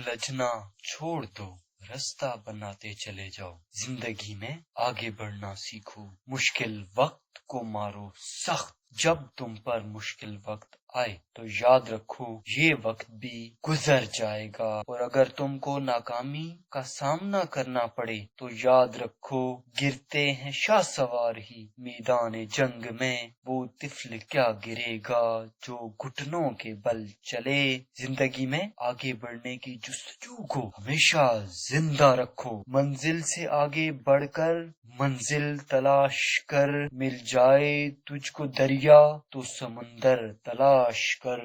उलझना छोड़ दो, रास्ता बनाते चले जाओ। जिंदगी में आगे बढ़ना सीखो, मुश्किल वक्त को मारो सख्त। जब तुम पर मुश्किल वक्त आए तो याद रखो ये वक्त भी गुजर जाएगा। और अगर तुमको नाकामी का सामना करना पड़े तो याद रखो गिरते हैं शाह सवार ही मैदान जंग में, वो तिफल क्या गिरेगा जो घुटनों के बल चले। जिंदगी में आगे बढ़ने की जुस्तजू को हमेशा जिंदा रखो। मंजिल से आगे बढ़कर मंजिल तलाश कर, मिल जाए तुझको दरिया तो समंदर तलाश कर।